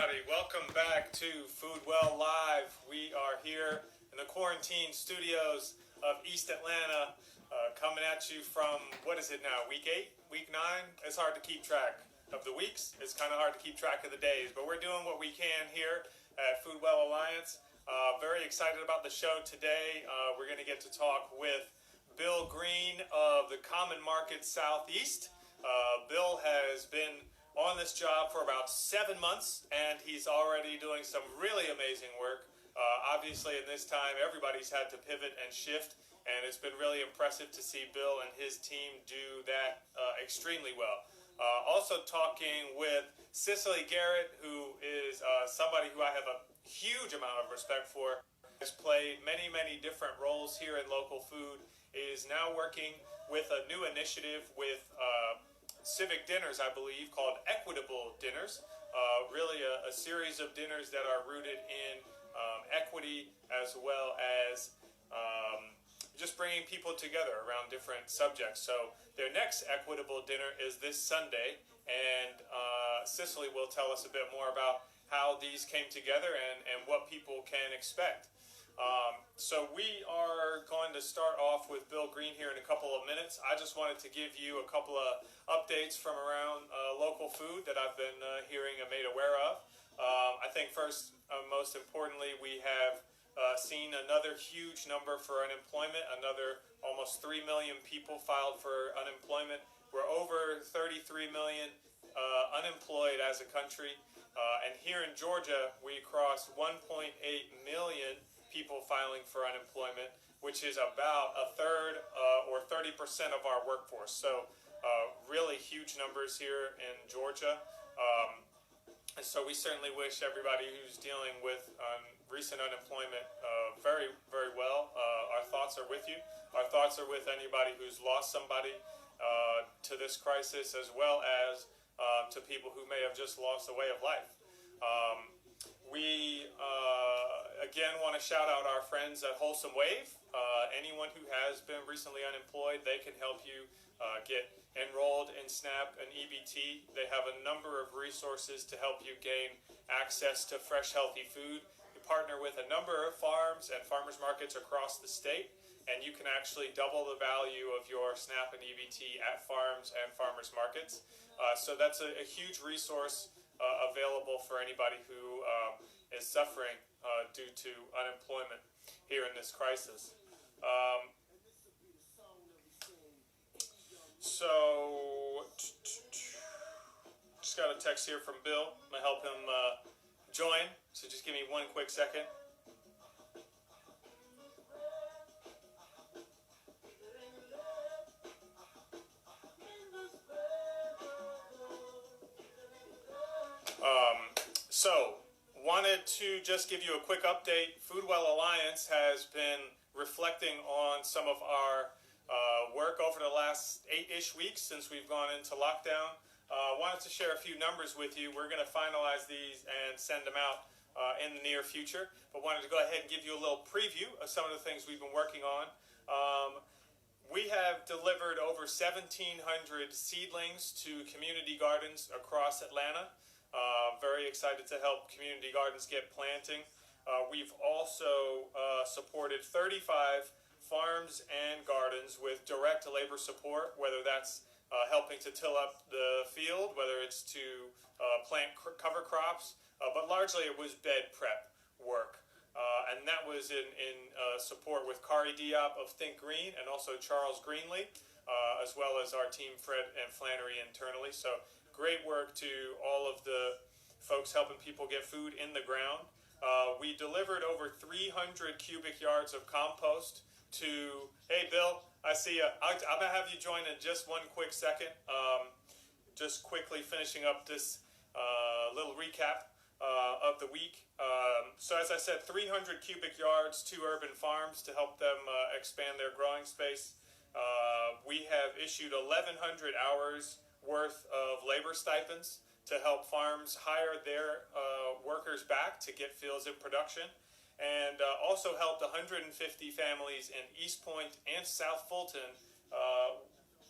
everybody. Welcome back to Food Well Live. We are here in the quarantine studios of East Atlanta, coming at you from, what is it now, week 8, week 9? It's hard to keep track of the weeks. It's kind of hard to keep track of the days, but we're doing what we can here at Food Well Alliance. Very excited about the show today. We're going to get to talk with Bill Green of the Common Market Southeast. Bill has been on this job for about 7 months, and he's already doing some really amazing work. Obviously, in this time, everybody's had to pivot and shift, and it's been really impressive to see Bill and his team do that extremely well. Also talking with Cicely Garrett, who is somebody who I have a huge amount of respect for, has played many different roles here in local food, is now working with a new initiative with civic dinners, I believe, called Equitable dinners. Really a series of dinners that are rooted in equity, as well as just bringing people together around different subjects. So their next Equitable dinner is this Sunday, and Cicely will tell us a bit more about how these came together and what people can expect. So we are going to start off with Bill Green here in a couple of minutes. I just wanted to give you a couple of updates from around local food that I've been hearing and made aware of. I think first, most importantly, we have seen another huge number for unemployment. Another almost 3 million people filed for unemployment. We're over 33 million unemployed as a country. And here in Georgia, we crossed 1.8 million people filing for unemployment, which is about a third or 30% of our workforce. So really huge numbers here in Georgia. And so we certainly wish everybody who's dealing with recent unemployment very well. Our thoughts are with you. Our thoughts are with anybody who's lost somebody to this crisis, as well as to people who may have just lost a way of life. We again want to shout out our friends at Wholesome Wave. Anyone who has been recently unemployed, they can help you get enrolled in SNAP and EBT. They have a number of resources to help you gain access to fresh, healthy food. You partner with a number of farms and farmers markets across the state, and you can actually double the value of your SNAP and EBT at farms and farmers markets. So that's a huge resource available for anybody who is suffering due to unemployment here in this crisis. So, just got a text here from Bill. I'm going to help him join, so just give me one quick second. So, wanted to just give you a quick update. Food Well Alliance has been reflecting on some of our work over the last 8-ish weeks since we've gone into lockdown. Wanted to share a few numbers with you. We're going to finalize these and send them out in the near future, but wanted to go ahead and give you a little preview of some of the things we've been working on. We have delivered over 1,700 seedlings to community gardens across Atlanta. Very excited to help community gardens get planting. We've also supported 35 farms and gardens with direct labor support, whether that's helping to till up the field, whether it's to plant cover crops, but largely it was bed prep work. And that was in support with Kari Diop of Think Green and also Charles Greenlee, as well as our team Fred and Flannery internally. So great work to all of the folks helping people get food in the ground. We delivered over 300 cubic yards of compost to, hey Bill, I see you. I'm going to have you join in just one quick second. Just quickly finishing up this little recap of the week. So as I said, 300 cubic yards to urban farms to help them expand their growing space. We have issued 1,100 hours worth of labor stipends to help farms hire their workers back to get fields in production, and also helped 150 families in East Point and South Fulton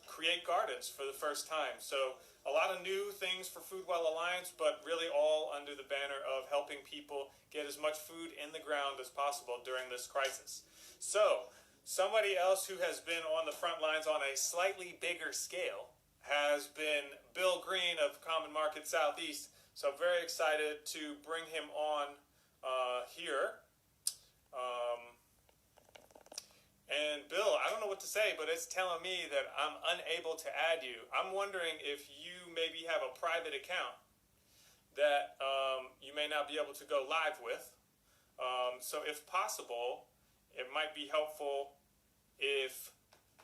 create create gardens for the first time. So a lot of new things for Food Well Alliance, but really all under the banner of helping people get as much food in the ground as possible during this crisis. So somebody else who has been on the front lines on a slightly bigger scale has been Bill Green of Common Market Southeast. So I'm very excited to bring him on here. And Bill, I don't know what to say, but it's telling me that I'm unable to add you. I'm wondering if you maybe have a private account that you may not be able to go live with. So if possible, it might be helpful if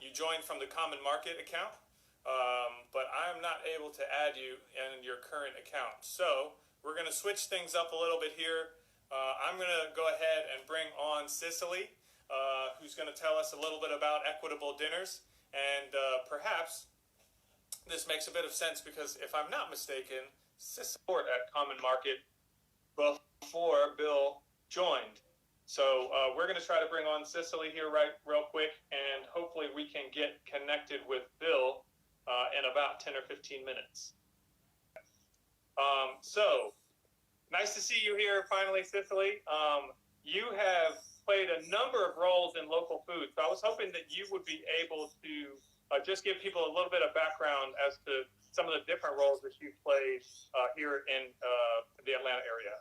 you join from the Common Market account. But I'm not able to add you in your current account. So we're going to switch things up a little bit here. I'm going to go ahead and bring on Cicely, who's going to tell us a little bit about Equitable Dinners. And perhaps this makes a bit of sense because if I'm not mistaken, Cicely at Common Market before Bill joined. So we're going to try to bring on Cicely here real quick, and hopefully we can get connected with Bill in about 10 or 15 minutes. So nice to see you here finally, Cicely. You have played a number of roles in local food, so I was hoping that you would be able to just give people a little bit of background as to some of the different roles that you've played here in the Atlanta area.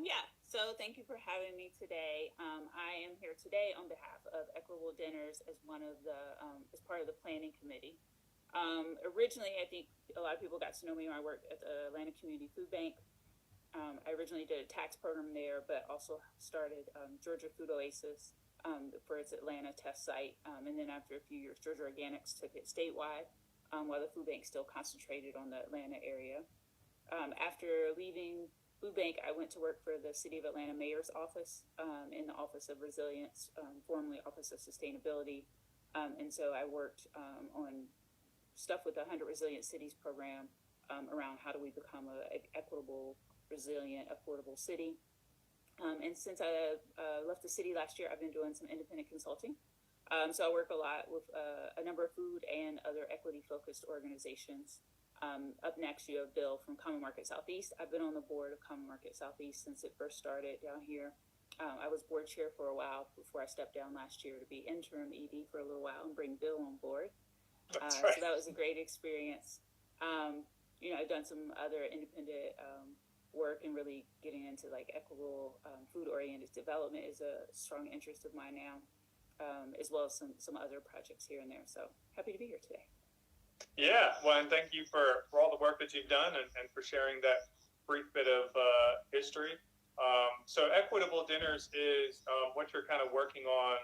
Yeah, so thank you for having me today. I am here today on behalf of Equitable Dinners as one of the as part of the planning committee. Originally, I think a lot of people got to know me when I worked at the Atlanta Community Food Bank. I originally did a tax program there, but also started Georgia Food Oasis for its Atlanta test site. And then after a few years, Georgia Organics took it statewide, while the food bank still concentrated on the Atlanta area. After leaving Food Bank, I went to work for the City of Atlanta Mayor's Office in the Office of Resilience, formerly Office of Sustainability. And so I worked on stuff with the 100 Resilient Cities program around how do we become an equitable, resilient, affordable city. And since I left the city last year, I've been doing some independent consulting. So I work a lot with a number of food and other equity-focused organizations. Up next, you have Bill from Common Market Southeast. I've been on the board of Common Market Southeast since it first started down here. I was board chair for a while before I stepped down last year to be interim ED for a little while and bring Bill on board. That's right. So that was a great experience. I've done some other independent work, and really getting into like equitable food-oriented development is a strong interest of mine now, as well as some other projects here and there. So happy to be here today. Yeah, well, and thank you for all the work that you've done and for sharing that brief bit of history. So Equitable Dinners is what you're kind of working on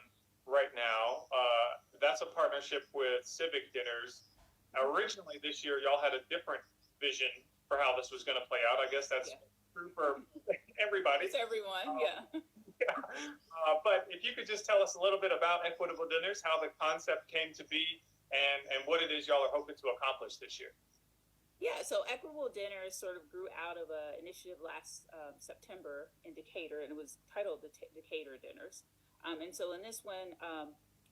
right now. That's a partnership with Civic Dinners. Originally this year, y'all had a different vision for how this was going to play out. I guess that's true for everybody. It's everyone, yeah. But if you could just tell us a little bit about Equitable Dinners, how the concept came to be, and what it is y'all are hoping to accomplish this year. Yeah, so Equitable Dinners sort of grew out of an initiative last September in Decatur, and it was titled the Decatur Dinners. And so in this one,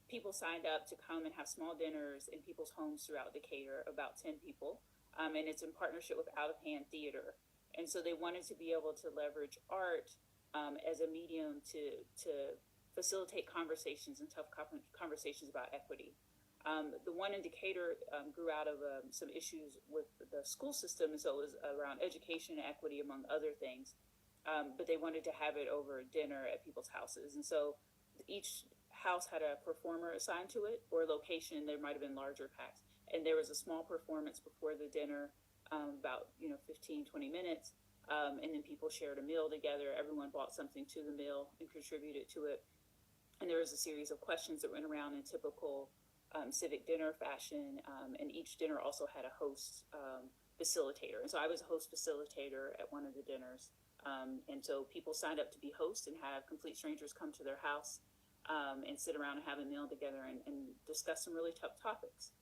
people signed up to come and have small dinners in people's homes throughout Decatur, about 10 people. And it's in partnership with Out of Hand Theater. And so they wanted to be able to leverage art as a medium to facilitate conversations and tough conversations about equity. The one in Decatur grew out of some issues with the school system, and so it was around education and equity, among other things. But they wanted to have it over dinner at people's houses. And so each house had a performer assigned to it, or a location. There might have been larger packs. And there was a small performance before the dinner, about 15, 20 minutes. And then people shared a meal together. Everyone brought something to the meal and contributed to it. And there was a series of questions that went around in typical civic dinner fashion. And each dinner also had a host facilitator. And so I was a host facilitator at one of the dinners. And so people signed up to be hosts and have complete strangers come to their house and sit around and have a meal together and discuss some really tough topics.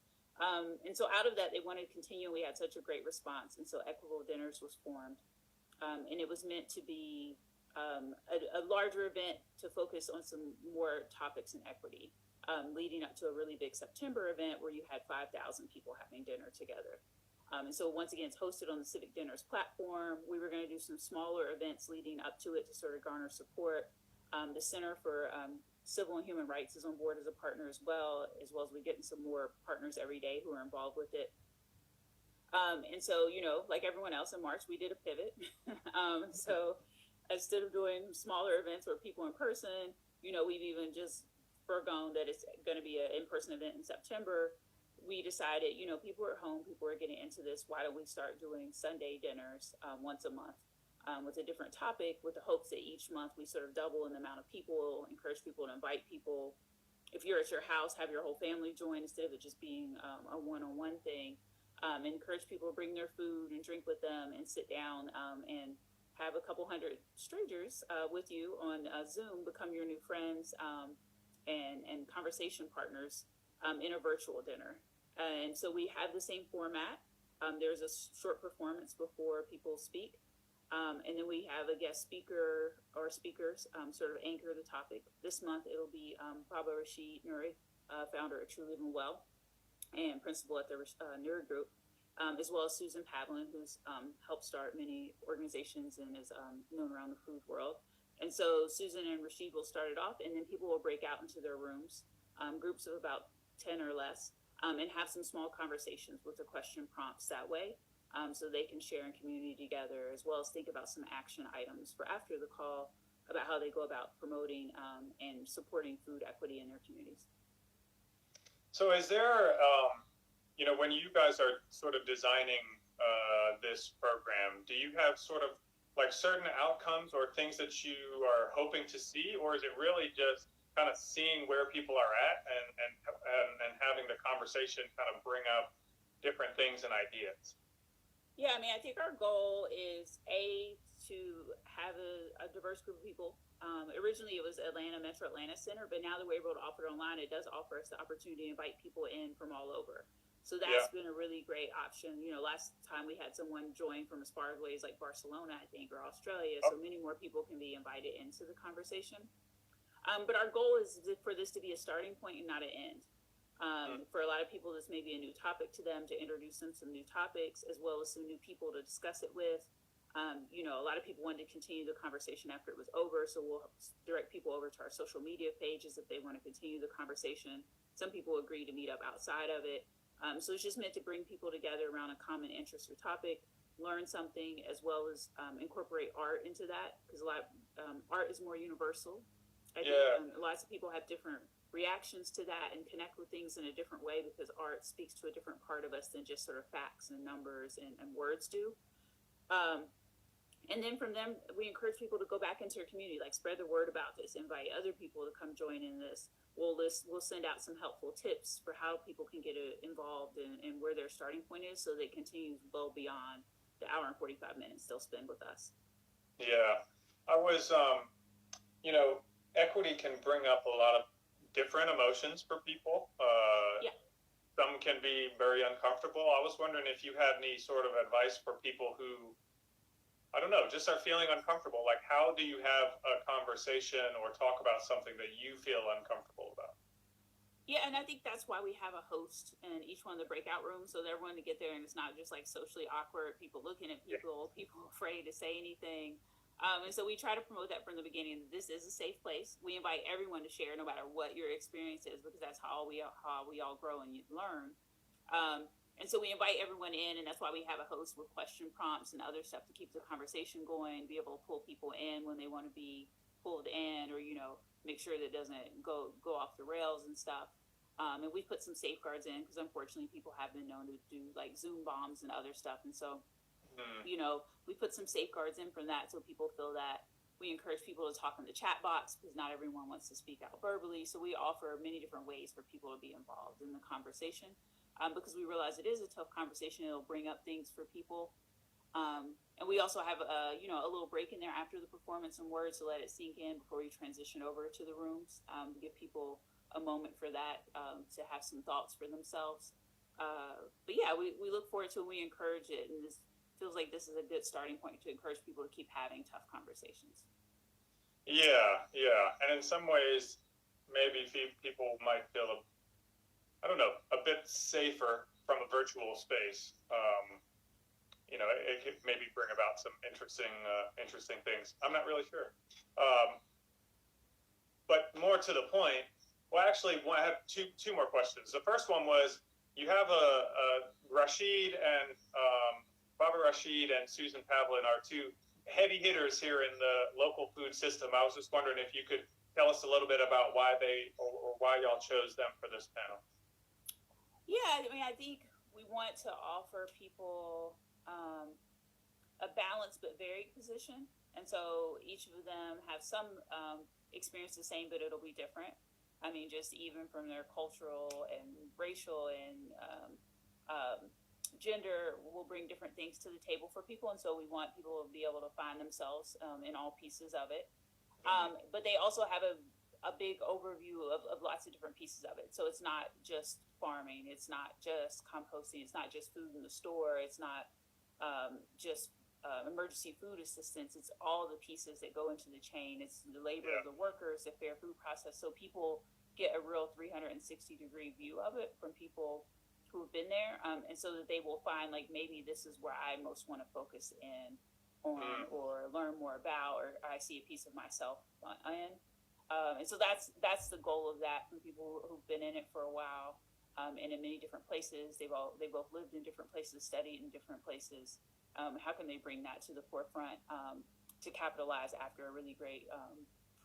And so out of that, they wanted to continue. We had such a great response. And so Equitable Dinners was formed. And it was meant to be a larger event to focus on some more topics in equity. leading up to a really big September event where you had 5,000 people having dinner together. And so once again, it's hosted on the Civic Dinners platform. We were going to do some smaller events leading up to it to sort of garner support. The Center for Civil and Human Rights is on board as a partner as well as we getting some more partners every day who are involved with it. And so, like everyone else in March, we did a pivot. So instead of doing smaller events where people in person, we've even just foregone that it's going to be an in-person event in September. We decided, people are at home, people are getting into this. Why don't we start doing Sunday dinners once a month with a different topic, with the hopes that each month we sort of double in the amount of people, encourage people to invite people. If you're at your house, have your whole family join instead of it just being a one-on-one thing. Encourage people to bring their food and drink with them and sit down and have a couple hundred strangers with you on Zoom become your new friends and conversation partners in a virtual dinner. And so we have the same format. There's a short performance before people speak. And then we have a guest speaker or speakers sort of anchor the topic. This month it'll be Baba Rashid Nuri, founder of True Living Well and principal at the Nuri Group, as well as Susan Pavlin, who's helped start many organizations and is known around the food world. And so Susan and Rashid will start it off, and then people will break out into their rooms, groups of about 10 or less, and have some small conversations with the question prompts that way, so they can share in community together, as well as think about some action items for after the call about how they go about promoting and supporting food equity in their communities. So is there, when you guys are sort of designing this program, do you have sort of like certain outcomes or things that you are hoping to see, or is it really just kind of seeing where people are at and having the conversation kind of bring up different things and ideas? Yeah, I think our goal is to have a diverse group of people. Originally it was Metro Atlanta Center, but now that we're able to offer it online, it does offer us the opportunity to invite people in from all over. So that's been a really great option. Last time we had someone join from as far away as like Barcelona, I think, or Australia. So many more people can be invited into the conversation. But our goal is for this to be a starting point and not an end. For a lot of people, this may be a new topic to them, to introduce them some new topics, as well as some new people to discuss it with. A lot of people wanted to continue the conversation after it was over, so we'll direct people over to our social media pages if they want to continue the conversation. Some people agree to meet up outside of it. So it's just meant to bring people together around a common interest or topic, learn something, as well as incorporate art into that, because a lot of art is more universal. I think lots of people have different reactions to that and connect with things in a different way, because art speaks to a different part of us than just sort of facts and numbers and words do. And then from them, we encourage people to go back into their community, like spread the word about this, invite other people to come join in this. We'll send out some helpful tips for how people can get involved and where their starting point is, so they continue well beyond the hour and 45 minutes they'll spend with us. Yeah, I was, equity can bring up a lot of different emotions for people. Some can be very uncomfortable. I was wondering if you had any sort of advice for people who, I don't know, just are feeling uncomfortable. Like, how do you have a conversation or talk about something that you feel uncomfortable about? Yeah, and I think that's why we have a host in each one of the breakout rooms, so that everyone to get there and it's not just like socially awkward, people looking at people, people afraid to say anything. And so we try to promote that from the beginning. This is a safe place. We invite everyone to share, no matter what your experience is, because that's how we all grow and learn. And so we invite everyone in, and that's why we have a host with question prompts and other stuff to keep the conversation going, be able to pull people in when they want to be pulled in, or make sure that it doesn't go off the rails and stuff. And we put some safeguards in, because unfortunately people have been known to do like Zoom bombs and other stuff, and so we put some safeguards in from that, so people feel that. We encourage people to talk in the chat box, because not everyone wants to speak out verbally. So we offer many different ways for people to be involved in the conversation, because we realize it is a tough conversation. It'll bring up things for people. And we also have a little break in there after the performance and words to let it sink in before we transition over to the rooms, to give people a moment for that, to have some thoughts for themselves. But yeah, we look forward to it. We encourage it, and this feels like this is a good starting point to encourage people to keep having tough conversations. Yeah. And in some ways, maybe people might feel, I don't know, a bit safer from a virtual space. It could maybe bring about some interesting things. I'm not really sure. But more to the point, well, actually, I have two more questions. The first one was, you have a Rashid and Baba Rashid and Susan Pavlin are two heavy hitters here in the local food system. I was just wondering if you could tell us a little bit about why why y'all chose them for this panel. Yeah, I mean, I think we want to offer people a balanced but varied position, and so each of them have some experience the same, but it'll be different. I mean, just even from their cultural and racial and gender will bring different things to the table for people, and so we want people to be able to find themselves in all pieces of it. But they also have a big overview of lots of different pieces of it. So it's not just farming, it's not just composting, it's not just food in the store, it's not just emergency food assistance. It's all the pieces that go into the chain. It's the labor of the workers, the fair food process. So people get a real 360-degree view of it from people who have been there, and so that they will find, like, maybe this is where I most want to focus in on or learn more about, or I see a piece of myself in. And so that's the goal of that from people who've been in it for a while, and in many different places. They both lived in different places, studied in different places. How can they bring that to the forefront to capitalize after a really great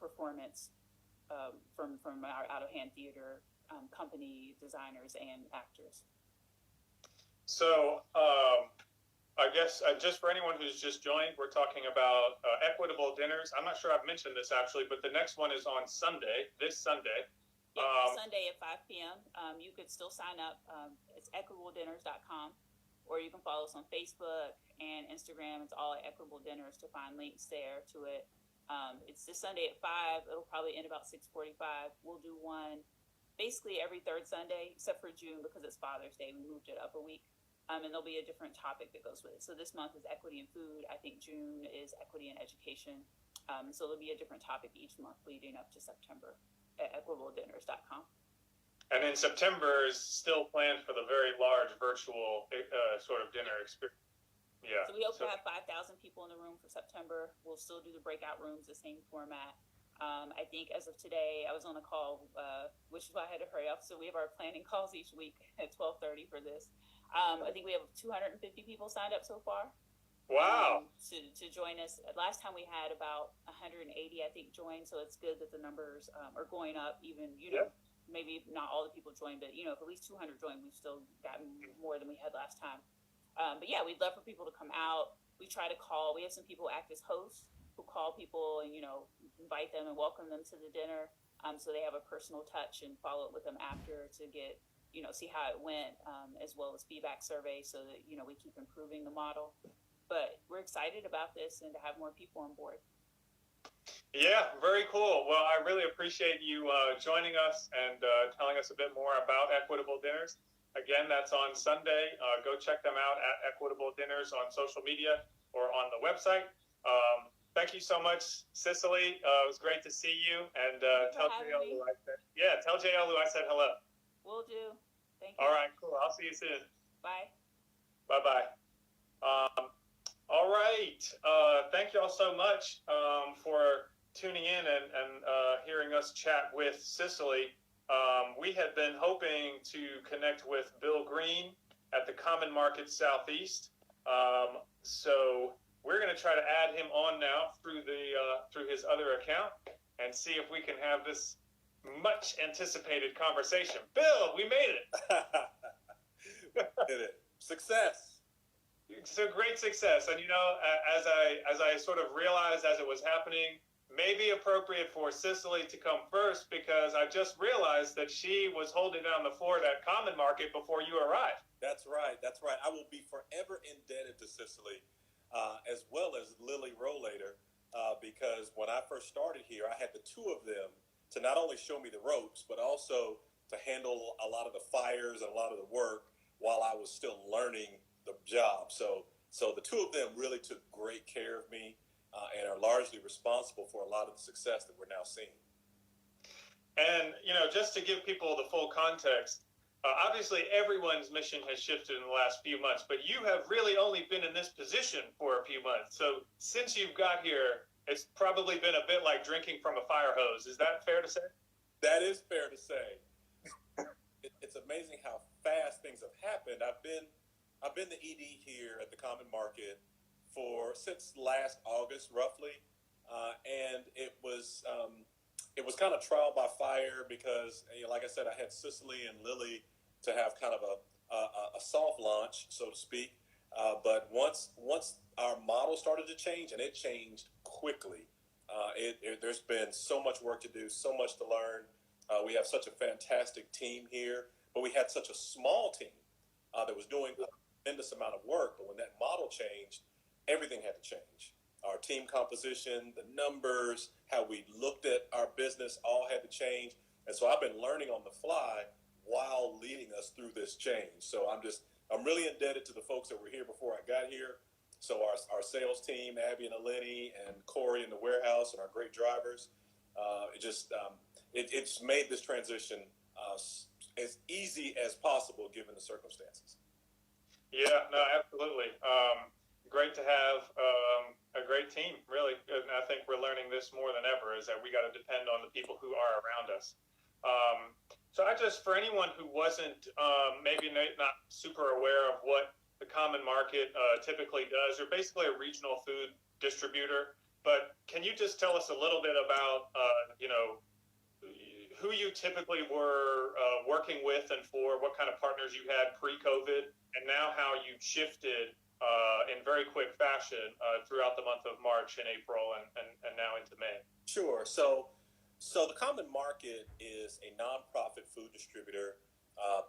performance from our out-of-hand theater company, designers, and actors? So I guess just for anyone who's just joined, we're talking about Equitable dinners. I'm not sure I've mentioned this actually, but the next one is on Sunday, this Sunday. Yeah, Sunday at 5 p.m. You could still sign up. It's equitableddinners.com, or you can follow us on Facebook and Instagram. It's all at Equitable Dinners to find links there to it. It's this Sunday at 5. It'll probably end about 6:45. We'll do one basically every third Sunday, except for June because it's Father's Day. We moved it up a week. And there'll be a different topic that goes with it. So this month is equity in food. I think June is equity in education. So there'll be a different topic each month leading up to September at equitableddinners.com. And in September is still planned for the very large virtual sort of dinner experience. Yeah. So we hope to have 5,000 people in the room for September. We'll still do the breakout rooms, the same format. I think as of today, I was on a call, which is why I had to hurry up. So we have our planning calls each week at 12:30 for this. I think we have 250 people signed up so far. Wow. To join us. Last time we had about 180, I think, joined. So it's good that the numbers are going up. Even, maybe not all the people joined, but, if at least 200 joined, we've still gotten more than we had last time. But yeah, we'd love for people to come out. We try to call. We have some people act as hosts who call people and, invite them and welcome them to the dinner. So they have a personal touch and follow up with them after to get, see how it went, as well as feedback surveys so that, we keep improving the model. But we're excited about this and to have more people on board. Yeah, very cool. Well, I really appreciate you joining us and telling us a bit more about Equitable Dinners. Again, that's on Sunday. Go check them out at Equitable Dinners on social media or on the website. Thank you so much, Cicely. It was great to see you. And tell JL who I said. Yeah, tell JL who I said hello. Will do. Thank you. All right, cool. I'll see you soon. Bye. Bye-bye. All right. Thank you all so much for tuning in and hearing us chat with Cicely. We had been hoping to connect with Bill Green at the Common Market Southeast. So we're going to try to add him on now through his other account and see if we can have this much anticipated conversation. Bill, we made it. Did it. Success. So great success. And as I sort of realized as it was happening, maybe appropriate for Cicely to come first, because I just realized that she was holding down the fort at Common Market before you arrived. That's right. I will be forever indebted to Cicely, as well as Lily Rollator, because when I first started here, I had the two of them to not only show me the ropes, but also to handle a lot of the fires and a lot of the work while I was still learning the job. So the two of them really took great care of me and are largely responsible for a lot of the success that we're now seeing. And, just to give people the full context, obviously everyone's mission has shifted in the last few months, but you have really only been in this position for a few months. So since you've got here, it's probably been a bit like drinking from a fire hose. Is that fair to say? That is fair to say. It's amazing how fast things have happened. I've been the ED here at the Common Market since last August, roughly, and it was kind of trial by fire because, like I said, I had Cicely and Lily to have kind of a soft launch, so to speak. But once our model started to change, and it changed quickly, there's been so much work to do, so much to learn. We have such a fantastic team here, but we had such a small team that was doing a tremendous amount of work. But when that model changed, everything had to change. Our team composition, the numbers, how we looked at our business, all had to change. And so I've been learning on the fly while leading us through this change. So I'm really indebted to the folks that were here before I got here. So our sales team, Abby and Eleni and Corey in the warehouse, and our great drivers, it's made this transition as easy as possible given the circumstances. Yeah, no, absolutely. Great to have a great team, really. And I think we're learning this more than ever, is that we got to depend on the people who are around us. So for anyone who wasn't maybe not super aware of what the Common Market typically does, you're basically a regional food distributor. But can you just tell us a little bit about, who you typically were working with and for, what kind of partners you had pre-COVID, and now how you've shifted in very quick fashion throughout the month of March and April and now into May? Sure. So the Common Market is a nonprofit food distributor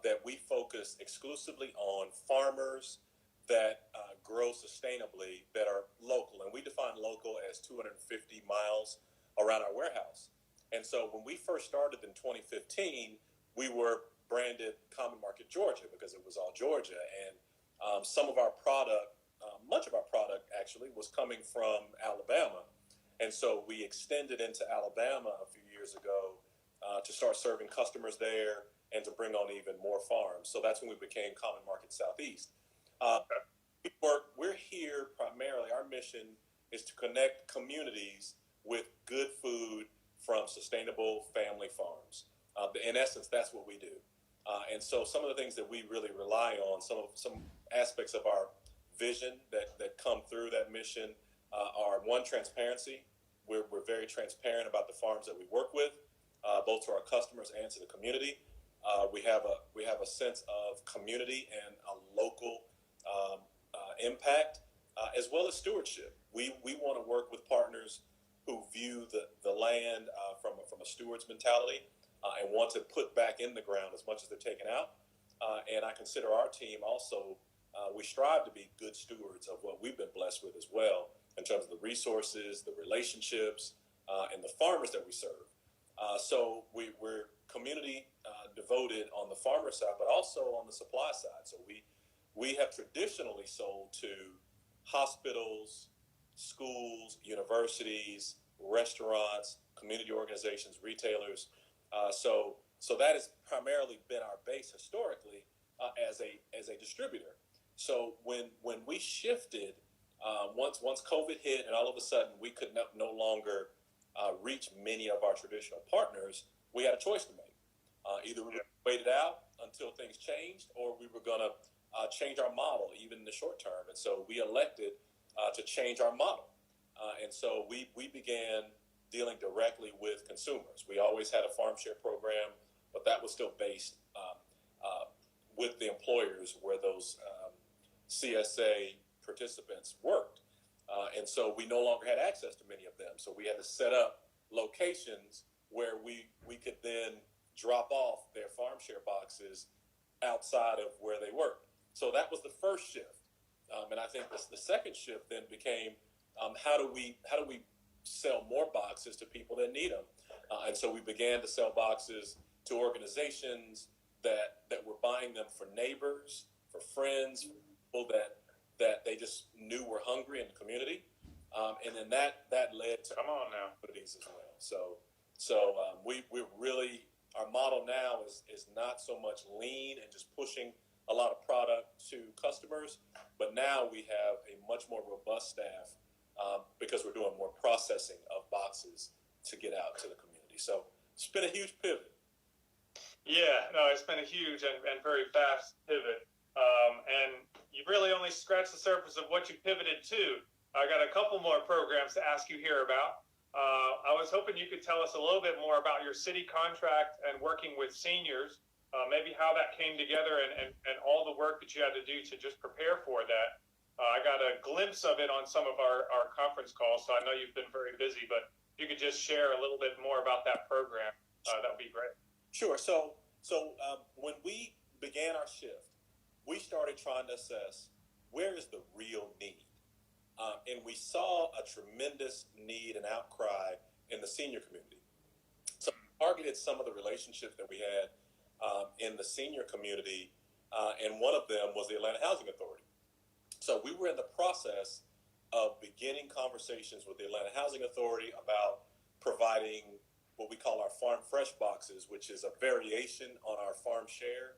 that we focus exclusively on farmers that grow sustainably, that are local. And we define local as 250 miles around our warehouse. And so when we first started in 2015, we were branded Common Market Georgia because it was all Georgia. And some of our product, much of our product actually, was coming from Alabama. And so we extended into Alabama a few years ago to start serving customers there and to bring on even more farms. So that's when we became Common Market Southeast. We're here primarily, our mission is to connect communities with good food from sustainable family farms. In essence, that's what we do. And so some of the things that we really rely on, some aspects of our vision that come through that mission are, one, transparency. We're very transparent about the farms that we work with, both to our customers and to the community. We have a sense of community and a local impact, as well as stewardship. We want to work with partners who view the land from a steward's mentality and want to put back in the ground as much as they're taking out. And I consider our team also, we strive to be good stewards of what we've been blessed with as well, in terms of the resources, the relationships, and the farmers that we serve. So we're community devoted on the farmer side, but also on the supply side. So we have traditionally sold to hospitals, schools, universities, restaurants, community organizations, retailers. So that has primarily been our base historically as a distributor. So when we shifted, once COVID hit, and all of a sudden we could no longer reach many of our traditional partners, we had a choice to make. Either we waited out until things changed, or we were going to change our model even in the short term. And so we elected to change our model. And so we began dealing directly with consumers. We always had a farm share program, but that was still based with the employers where those CSA participants worked. And so we no longer had access to many of them. So we had to set up locations where we could then drop off their farm share boxes outside of where they worked. So that was the first shift. And I think the second shift then became, how do we sell more boxes to people that need them? And so we began to sell boxes to organizations that were buying them for neighbors, for friends, for people that they just knew were hungry in the community. And then that led to Come on now. communities as well. So we really, our model now is not so much lean and just pushing a lot of product to customers, but now we have a much more robust staff because we're doing more processing of boxes to get out to the community. So it's been a huge pivot. Yeah, no, it's been a huge and very fast pivot. And you really only scratched the surface of what you pivoted to. I got a couple more programs to ask you here about. I was hoping you could tell us a little bit more about your city contract and working with seniors, maybe how that came together and all the work that you had to do to just prepare for that. I got a glimpse of it on some of our conference calls, so I know you've been very busy, but if you could just share a little bit more about that program, that would be great. Sure. So when we began our shift, we started trying to assess where is the real need. And we saw a tremendous need and outcry in the senior community. So we targeted some of the relationships that we had in the senior community, and one of them was the Atlanta Housing Authority. So we were in the process of beginning conversations with the Atlanta Housing Authority about providing what we call our farm fresh boxes, which is a variation on our farm share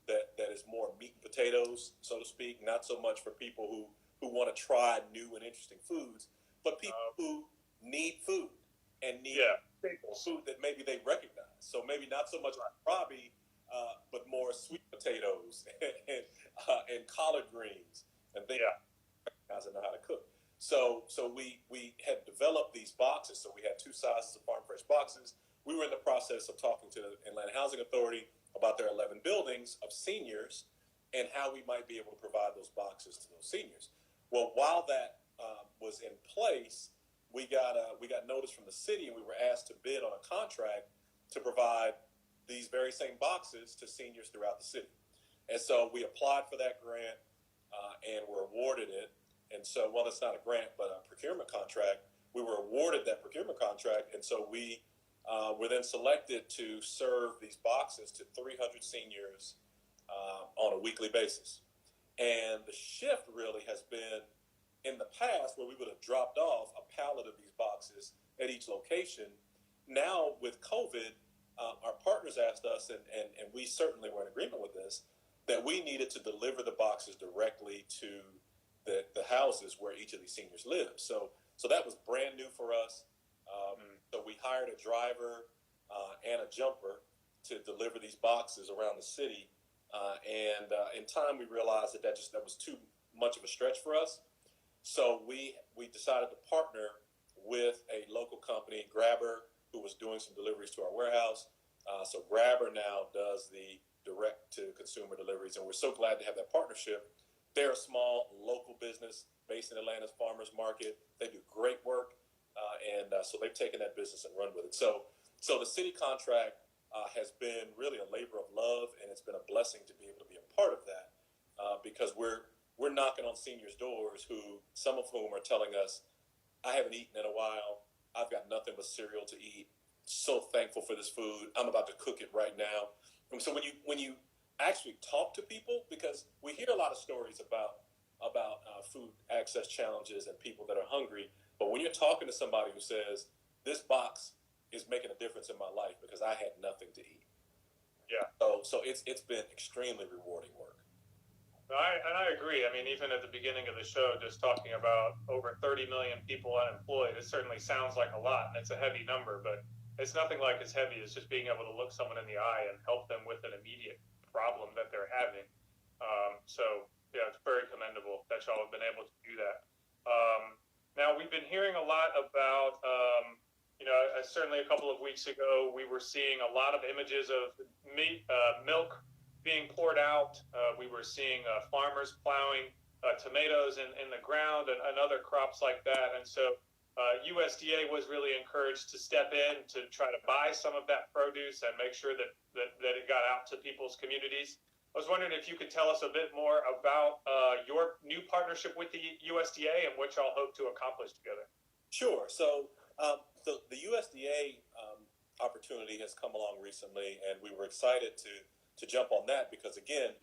that is more meat and potatoes, so to speak, not so much for people who want to try new and interesting foods, but people who need food and need food that maybe they recognize. So maybe not so much like Robbie, but more sweet potatoes and collard greens and things guys that know how to cook. So we had developed these boxes. So we had two sizes of farm fresh boxes. We were in the process of talking to the Atlanta Housing Authority about their 11 buildings of seniors and how we might be able to provide those boxes to those seniors. Well, while that was in place, we got notice from the city, and we were asked to bid on a contract to provide these very same boxes to seniors throughout the city. And so we applied for that grant and were awarded it. And so, well, it's not a grant, but a procurement contract. We were awarded that procurement contract, and so we were then selected to serve these boxes to 300 seniors on a weekly basis. And the shift really has been, in the past, where we would have dropped off a pallet of these boxes at each location. Now, with COVID, our partners asked us, and we certainly were in agreement with this, that we needed to deliver the boxes directly to the houses where each of these seniors live. So that was brand new for us. So we hired a driver and a jumper to deliver these boxes around the city. And in time, we realized that was too much of a stretch for us. So we decided to partner with a local company, Grabber, who was doing some deliveries to our warehouse. So Grabber now does the direct-to-consumer deliveries, and we're so glad to have that partnership. They're a small local business based in Atlanta's farmers market. They do great work, and so they've taken that business and run with it. So the city contract has been really a labor of love, and it's been a blessing to be able to be a part of that because we're knocking on seniors' doors, some of whom are telling us, "I haven't eaten in a while. I've got nothing but cereal to eat. So thankful for this food. I'm about to cook it right now." And so when you actually talk to people, because we hear a lot of stories about food access challenges and people that are hungry, but when you're talking to somebody who says, "This box is making a difference in my life because I had nothing to eat," so it's been extremely rewarding work. I agree. I mean, even at the beginning of the show, just talking about over 30 million people unemployed, it certainly sounds like a lot, and it's a heavy number, but it's nothing like as heavy as just being able to look someone in the eye and help them with an immediate problem that they're having. So, yeah, it's very commendable that y'all have been able to do that. Now, we've been hearing a lot about, certainly a couple of weeks ago, we were seeing a lot of images of milk being poured out. We were seeing farmers plowing tomatoes in the ground and other crops like that. And so USDA was really encouraged to step in to try to buy some of that produce and make sure that it got out to people's communities. I was wondering if you could tell us a bit more about your new partnership with the USDA and what y'all hope to accomplish together. Sure. So the USDA opportunity has come along recently, and we were excited to jump on that because, again,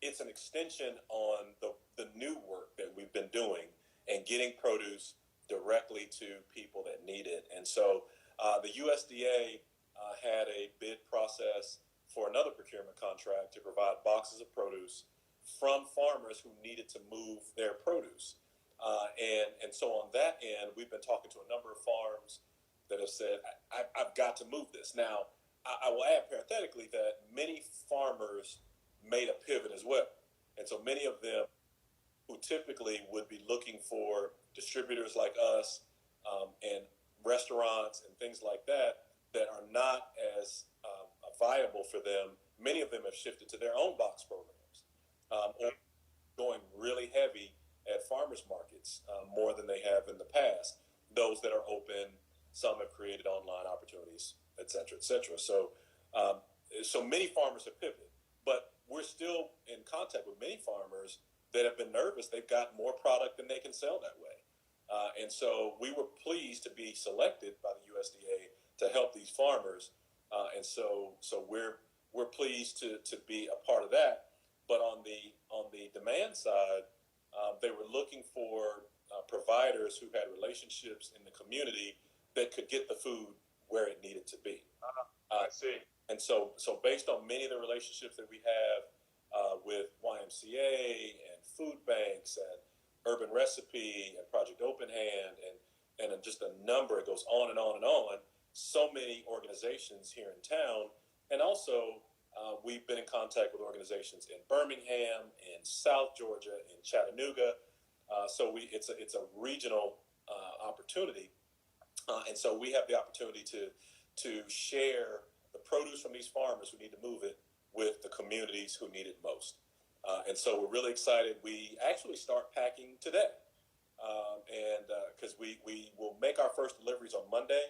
it's an extension on the new work that we've been doing and getting produce directly to people that need it. And so The USDA had a bid process for another procurement contract to provide boxes of produce from farmers who needed to move their produce. And so on that end, we've been talking to a number of farms that have said, I've got to move this. Now, I will add parenthetically that many farmers made a pivot as well. And so many of them who typically would be looking for distributors like us and restaurants and things like that that are not as viable for them, many of them have shifted to their own box programs or going really heavy at farmers markets more than they have in the past. Those that are open, some have created online opportunities, et cetera, et cetera. So many farmers have pivoted, but we're still in contact with many farmers that have been nervous. They've got more product than they can sell that way. And so we were pleased to be selected by the USDA to help these farmers. And so we're pleased to be a part of that. But on the demand side, they were looking for providers who had relationships in the community that could get the food where it needed to be. I see. And so based on many of the relationships that we have with YMCA and food banks and Urban Recipe and Project Open Hand and just a number, it goes on and on and on. So many organizations here in town, and also we've been in contact with organizations in Birmingham, in South Georgia, in Chattanooga. So it's a regional opportunity, and so we have the opportunity to share the produce from these farmers who need to move it with the communities who need it most. And so we're really excited. We actually start packing today, and because we will make our first deliveries on Monday.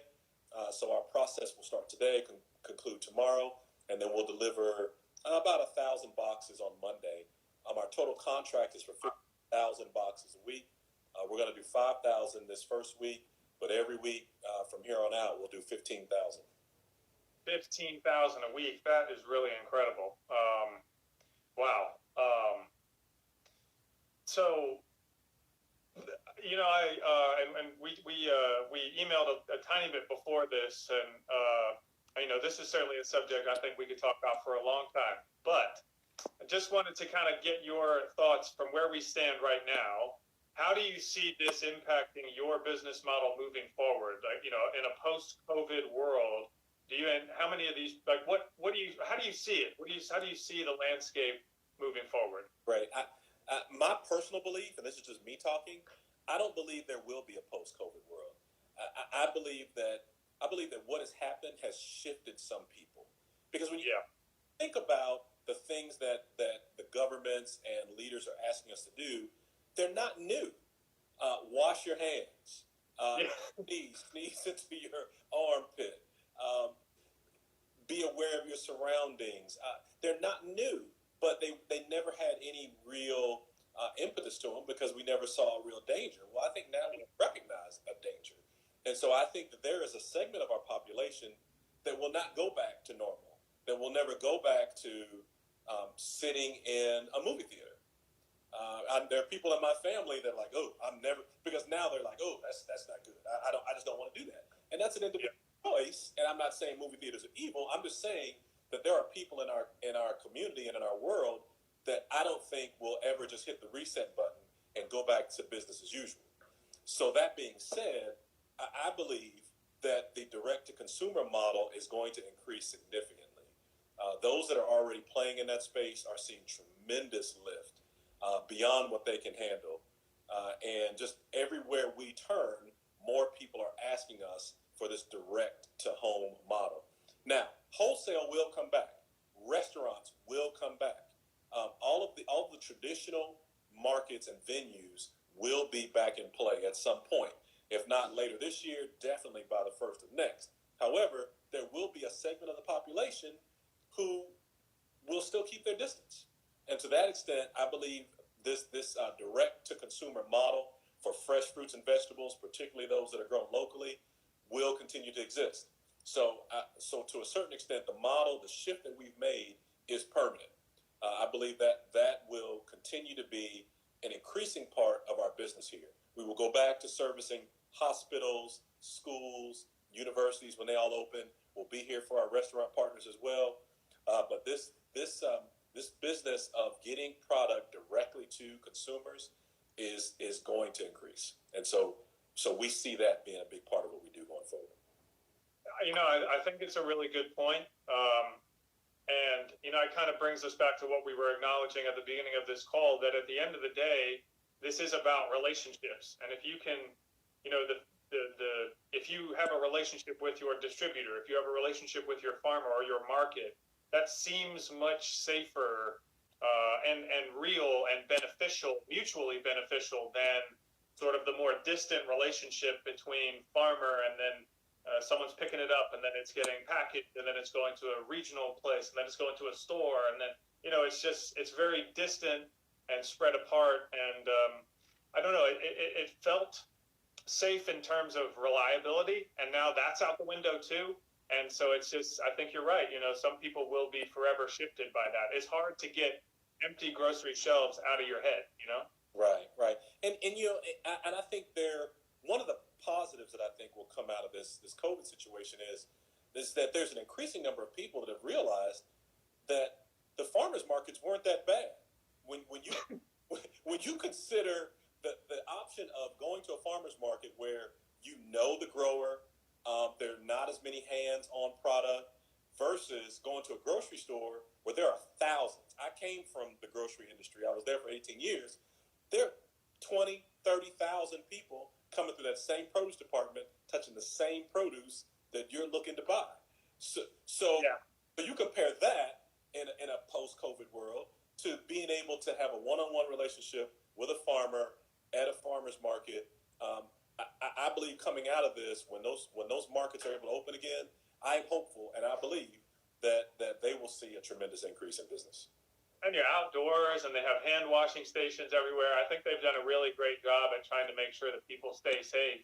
So our process will start today, conclude tomorrow, and then we'll deliver about 1,000 boxes on Monday. Our total contract is for 50,000 boxes a week. We're going to do 5,000 this first week, but every week from here on out, we'll do 15,000. 15,000 a week. That is really incredible. Wow. So, you know, we emailed a tiny bit before this, and you know, this is certainly a subject I think we could talk about for a long time. But I just wanted to kind of get your thoughts from where we stand right now. How do you see this impacting your business model moving forward? Like, you know, in a post-COVID world, how many of these, like, how do you see it? How do you see the landscape moving forward? Right. My personal belief, and this is just me talking, I don't believe there will be a post-COVID world. I believe that what has happened has shifted some people, because when you think about the things that the governments and leaders are asking us to do, they're not new. Wash your hands. Sneeze into your armpit. Be aware of your surroundings. They're not new, but they never had any real impetus to them because we never saw a real danger. Well, I think now we recognize a danger. And so I think that there is a segment of our population that will not go back to normal, that will never go back to sitting in a movie theater. There are people in my family that are like, oh, I'm never, because now they're like, oh, that's not good. I just don't want to do that. And that's an individual choice. And I'm not saying movie theaters are evil. I'm just saying that there are people in our community and in our world that I don't think will ever just hit the reset button and go back to business as usual. So that being said, I believe that the direct-to-consumer model is going to increase significantly. Those that are already playing in that space are seeing tremendous lift beyond what they can handle. And just everywhere we turn, more people are asking us for this direct-to-home model. Now, wholesale will come back. Restaurants will come back. All of the traditional markets and venues will be back in play at some point. If not later this year, definitely by the first of next. However, there will be a segment of the population who will still keep their distance. And to that extent, I believe this direct-to-consumer model for fresh fruits and vegetables, particularly those that are grown locally, will continue to exist. So to a certain extent, the shift that we've made is permanent. I believe that will continue to be an increasing part of our business here. We will go back to servicing hospitals, schools, universities, when they all open, we'll be here for our restaurant partners as well. But this business of getting product directly to consumers is going to increase, and so we see that being a big part of what we do going forward. I think it's a really good point. And it kind of brings us back to what we were acknowledging at the beginning of this call, that at the end of the day, this is about relationships. And if you can, if you have a relationship with your distributor, if you have a relationship with your farmer or your market, that seems much safer and real and beneficial, mutually beneficial, than sort of the more distant relationship between farmer and then someone's picking it up, and then it's getting packaged, and then it's going to a regional place, and then it's going to a store, and then it's very distant and spread apart. And I don't know, it felt safe in terms of reliability, and now that's out the window too. And so it's just, I think you're right. Some people will be forever shifted by that. It's hard to get empty grocery shelves out of your head. Right, and I think one of the positives that I think will come out of this COVID situation is that there's an increasing number of people that have realized that the farmers markets weren't that bad. When you consider the option of going to a farmers market where the grower, there are not as many hands on product, versus going to a grocery store where there are thousands. I came from the grocery industry. I was there for 18 years. There are 20, 30,000 people coming through that same produce department, touching the same produce that you're looking to buy. So you compare that in a post-COVID world to being able to have a one-on-one relationship with a farmer at a farmer's market. I believe coming out of this, when those markets are able to open again, I'm hopeful and I believe that they will see a tremendous increase in business. And you're outdoors, and they have hand washing stations everywhere. I think they've done a really great job at trying to make sure that people stay safe.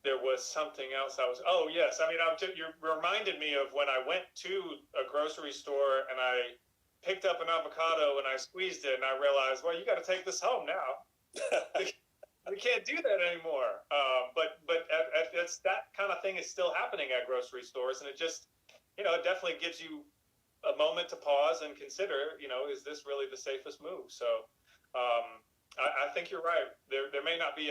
There was something else yes. You reminded me of when I went to a grocery store and I picked up an avocado and I squeezed it, and I realized, well, you got to take this home now. We can't do that anymore. But it's that kind of thing is still happening at grocery stores, and it just, it definitely gives you a moment to pause and consider, is this really the safest move? So I think you're right. There may not be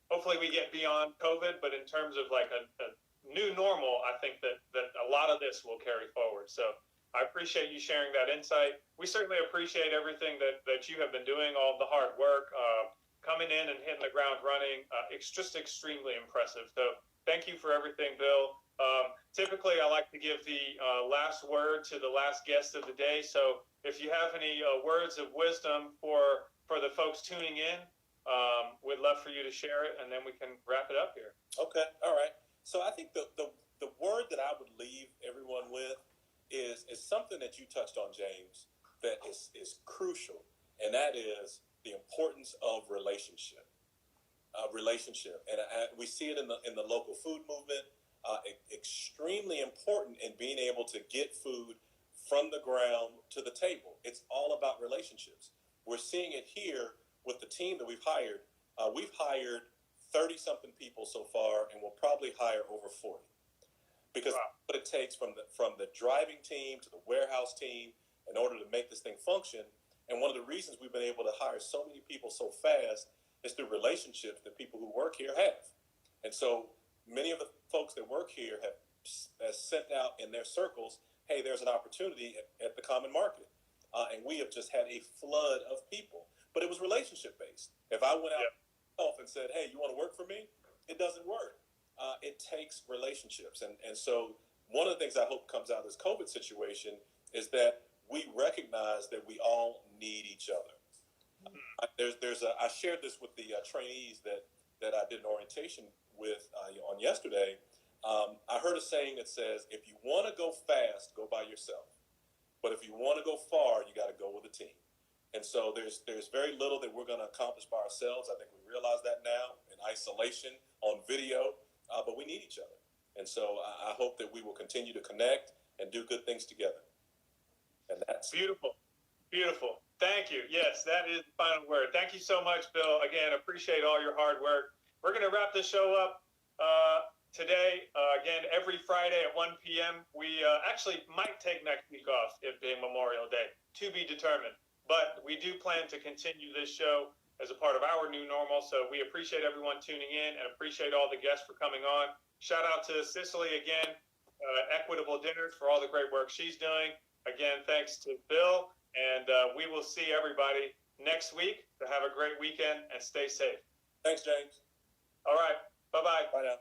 hopefully we get beyond COVID, but in terms of like a new normal, I think that a lot of this will carry forward. So I appreciate you sharing that insight. We certainly appreciate everything that you have been doing, all the hard work, coming in and hitting the ground running. It's just extremely impressive. So thank you for everything, Bill. Typically, I like to give the last word to the last guest of the day. So if you have any words of wisdom for the folks tuning in, we'd love for you to share it, and then we can wrap it up here. Okay, all right. So I think the word that I would leave everyone with is something that you touched on, James, that is crucial, and that is the importance of relationship. And we see it in the local food movement. Extremely important in being able to get food from the ground to the table. It's all about relationships. We're seeing it here with the team that we've hired. We've hired 30-something people so far, and we'll probably hire over 40. Because what it takes from the driving team to the warehouse team in order to make this thing function. And one of the reasons we've been able to hire so many people so fast is through relationships that people who work here have. And so many of the folks that work here have sent out in their circles, hey, there's an opportunity at the common market. And we have just had a flood of people. But it was relationship based. If I went out myself and said, hey, you want to work for me? It doesn't work. It takes relationships. And so one of the things I hope comes out of this COVID situation is that we recognize that we all need each other. I shared this with the trainees that I did an orientation with on yesterday. I heard a saying that says, if you want to go fast, go by yourself. But if you want to go far, you got to go with a team. And so there's very little that we're going to accomplish by ourselves. I think we realize that now in isolation on video, but we need each other. And so I hope that we will continue to connect and do good things together. And that's beautiful. Thank you. Yes, that is the final word. Thank you so much, Bill. Again, appreciate all your hard work. we're going to wrap this show up today. Again, every Friday at 1 p.m. We actually might take next week off, it being Memorial Day, to be determined. But we do plan to continue this show as a part of our new normal. So we appreciate everyone tuning in and appreciate all the guests for coming on. Shout out to Cicely again, Equitable Dinners, for all the great work she's doing. Again, thanks to Bill, and we will see everybody next week. So have a great weekend and stay safe. Thanks, James. All right. Bye-bye. Bye now.